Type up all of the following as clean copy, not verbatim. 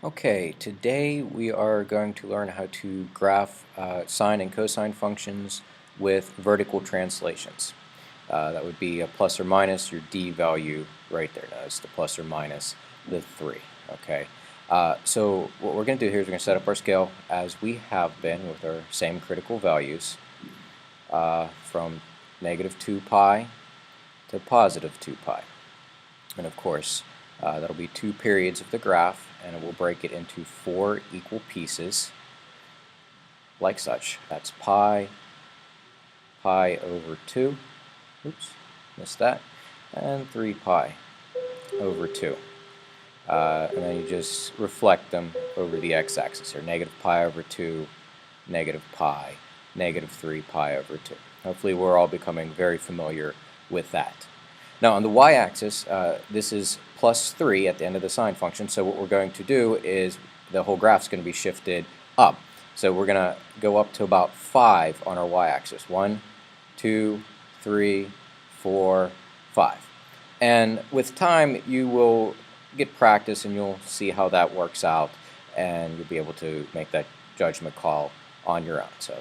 Okay, today we are going to learn how to graph sine and cosine functions with vertical translations. That would be a plus or minus your d value right there. That's the plus or minus the 3. Okay, so what we're going to do here is we're going to set up our scale as we have been with our same critical values from negative 2 pi to positive 2 pi. And of course, that'll be 2 periods of the graph, and it will break it into 4 equal pieces, like such. That's pi over 2, oops, missed that, and 3 pi over 2. And then you just reflect them over the x-axis here. Negative pi over 2, negative pi, negative 3 pi over 2. Hopefully we're all becoming very familiar with that. Now on the y-axis, this is plus 3 at the end of the sine function, so what we're going to do is the whole graph's going to be shifted up. So we're going to go up to about 5 on our y-axis. 1, 2, 3, 4, 5. And with time, you will get practice and you'll see how that works out, and you'll be able to make that judgment call on your own. So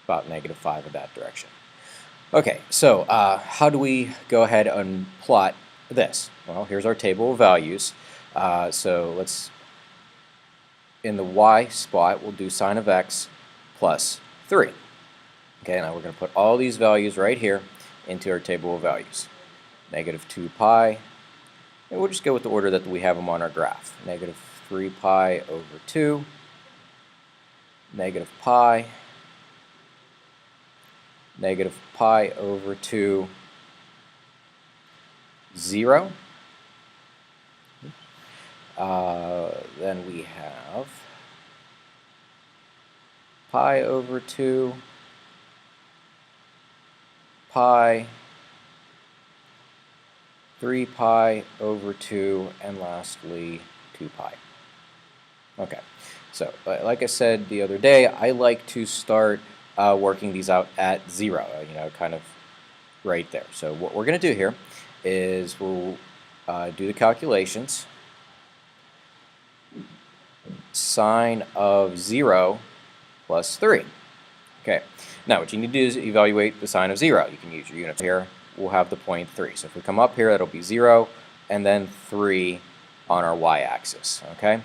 about negative 5 in that direction. Okay, so how do we go ahead and plot this? Well, here's our table of values. So let's, in the y spot, we'll do sine of x plus 3. Okay, now we're going to put all these values right here into our table of values. Negative 2 pi, and we'll just go with the order that we have them on our graph. Negative 3 pi over 2, negative pi, negative pi over 2, 0. Then we have pi over 2, pi, 3 pi over 2, and lastly 2 pi. Okay, so like I said the other day, I like to start working these out at 0, kind of right there. So what we're going to do here is we'll do the calculations. Sine of 0 plus 3. Okay, now what you need to do is evaluate the sine of 0. You can use your units here. We'll have the point 3. So if we come up here, that'll be 0, and then 3 on our y-axis. Okay.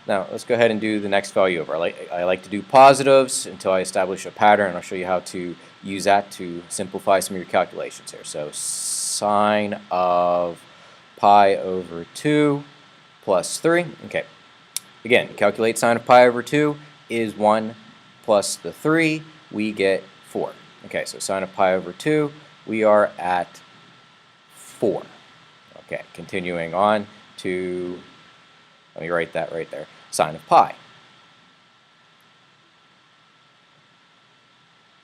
Now let's go ahead and do the next value over. I like to do positives until I establish a pattern, and I'll show you how to use that to simplify some of your calculations here. So sine of pi over 2 plus 3. Okay. Again, calculate sine of pi over 2 is 1 plus the 3. We get 4. Okay, so sine of pi over 2, we are at 4. Okay, continuing on to, let me write that right there, sine of pi.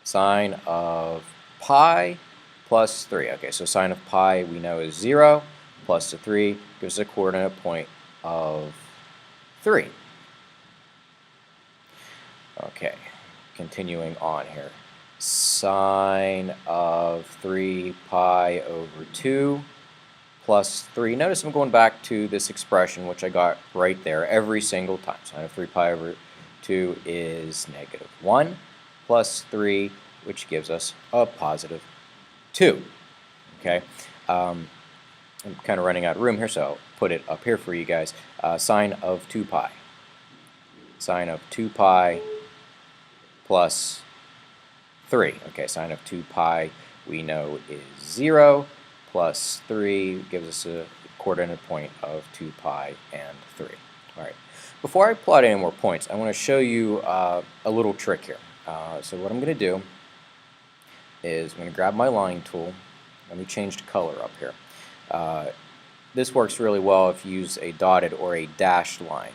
Sine of pi plus 3. Okay, so sine of pi we know is 0, plus the 3 gives us a coordinate point of 3. Okay, continuing on here. Sine of 3 pi over 2 plus 3. Notice I'm going back to this expression, which I got right there every single time. Sine of 3 pi over 2 is negative 1 plus 3, which gives us a positive 2. Okay, I'm kind of running out of room here, so I'll put it up here for you guys. Sine of 2 pi. Sine of 2 pi plus 3. Okay, sine of 2 pi we know is 0, plus 3 gives us a coordinate point of 2 pi and 3. All right. Before I plot any more points, I want to show you a little trick here. So what I'm going to do is I'm going to grab my line tool. Let me change the color up here. This works really well if you use a dotted or a dashed line.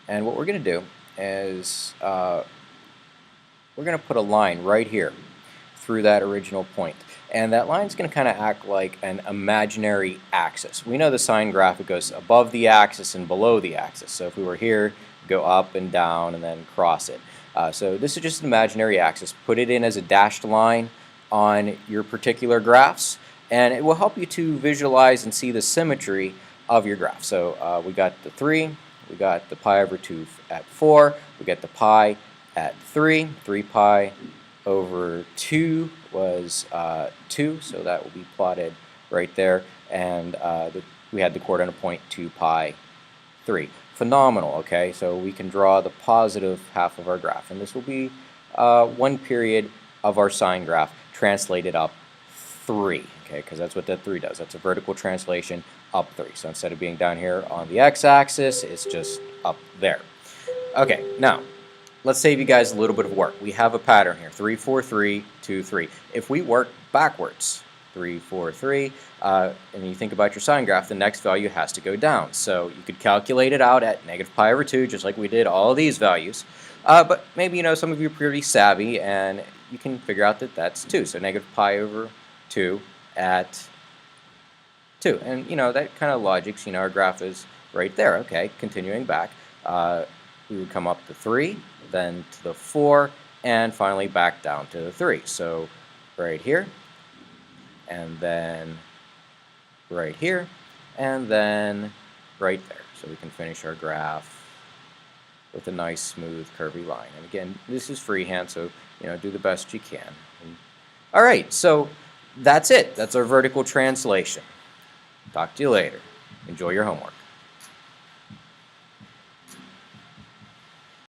And what we're going to do is we're going to put a line right here through that original point. And that line is going to kind of act like an imaginary axis. We know the sine graph, it goes above the axis and below the axis. So if we were here, go up and down and then cross it. So this is just an imaginary axis. Put it in as a dashed line on your particular graphs, and it will help you to visualize and see the symmetry of your graph. So we got the 3, we got the pi over 2 at 4, we get the pi at 3, 3 pi over 2 was 2, so that will be plotted right there, and we had the coordinate point 2 pi 3. Phenomenal, okay? So we can draw the positive half of our graph, and this will be 1 period of our sine graph translated up 3, okay? Because that's what that 3 does. That's a vertical translation up 3. So instead of being down here on the x-axis, it's just up there. Okay, now, let's save you guys a little bit of work. We have a pattern here, 3, 4, 3, 2, 3. If we work backwards, 3, 4, 3, and you think about your sine graph, the next value has to go down. So you could calculate it out at negative pi over 2, just like we did all of these values. But maybe, some of you are pretty savvy, and you can figure out that that's 2. So negative pi over 2 at 2. And, that kind of logics, our graph is right there. Okay, continuing back, we would come up to 3, then to the 4, and finally back down to the 3. So right here, and then right here, and then right there. So we can finish our graph with a nice, smooth, curvy line. And again, this is freehand, so do the best you can. All right, so that's it. That's our vertical translation. Talk to you later. Enjoy your homework.